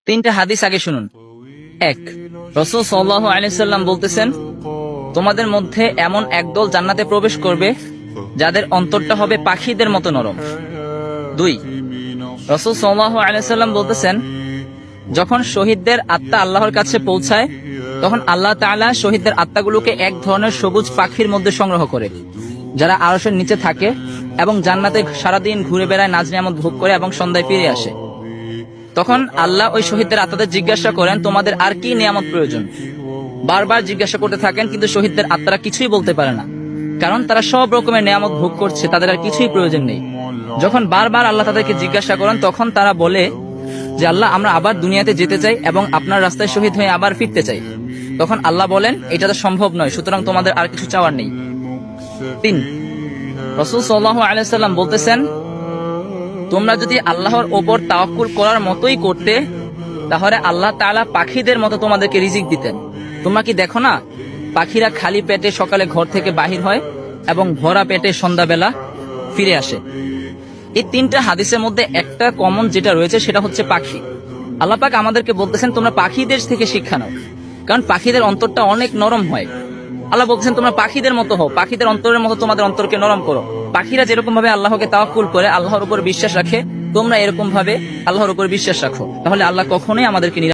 তিনটা হাদিস আগে শুনুন। এক, রাসূল সাল্লাল্লাহু আলাইহি সাল্লাম বলতেছেন, তোমাদের মধ্যে এমন একদল জান্নাতে প্রবেশ করবে যাদের অন্তরটা হবে পাখিদের মতো নরম। দুই, রাসূল সাল্লাল্লাহু আলাইহি সাল্লাম বলতেছেন, যখন শহীদদের আত্মা আল্লাহর কাছে পৌঁছায় তখন আল্লাহ তাআলা শহীদদের আত্মাগুলোকে এক ধরনের সবুজ পাখির মধ্যে সংগ্রহ করে, যারা আরশের নিচে থাকে এবং জান্নাতে সারাদিন ঘুরে বেড়ায়, নাজ নিয়ামত ভোগ করে এবং সন্ধ্যায় ফিরে আসে। তখন আল্লাহ ওই শহীদদের আত্মাদের জিজ্ঞাসা করেন, তোমাদের আর কি নিয়ামত প্রয়োজন? বারবার জিজ্ঞাসা করতে থাকেন, কিন্তু শহীদদের আত্মারা কিছুই বলতে পারে না, কারণ তারা সব রকমের নিয়ামত ভোগ করছে, তাদের আর কিছুই প্রয়োজন নেই। যখন বারবার আল্লাহ তাদেরকে জিজ্ঞাসা করেন, তখন তারা বলে যে, আল্লাহ, আমরা আবার দুনিয়াতে যেতে চাই এবং আপনার রাস্তায় শহীদ হয়ে আবার ফিরতে চাই। তখন আল্লাহ বলেন, এটা তো সম্ভব নয়, সুতরাং তোমাদের আর কিছু চাওয়ার নেই। তিন, রাসূল সাল্লাল্লাহু আলাইহি সাল্লাম বলতেছেন, তোমরা যদি আল্লাহর ওপর তাওয়াক্কুল করার মতোই করতে, তাহলে আল্লাহ তাআলা পাখিদের মতো তোমাদেরকে রিজিক দিতেন। তোমরা কি দেখো না, পাখিরা খালি পেটে সকালে ঘর থেকে বাহির হয় এবং ভরা পেটে সন্ধ্যাবেলা ফিরে আসে। এই তিনটা হাদিসের মধ্যে একটা কমন যেটা রয়েছে সেটা হচ্ছে পাখি। আল্লাহ পাক আমাদেরকে বলতেছেন, তোমরা পাখিদের থেকে শিক্ষা নাও, কারণ পাখিদের অন্তরটা অনেক নরম হয়। আল্লাহ বলতেছেন, তোমরা পাখিদের মতো হও, পাখিদের অন্তরের মতো তোমাদের অন্তরকে নরম করো। পাখিরা যেরকম ভাবে আল্লাহকে তাওয়াক্কুল করে, আল্লাহর উপর বিশ্বাস রাখে, তোমরা এরকম ভাবে আল্লাহর উপর বিশ্বাস রাখো, তাহলে আল্লাহ কখনোই আমাদেরকে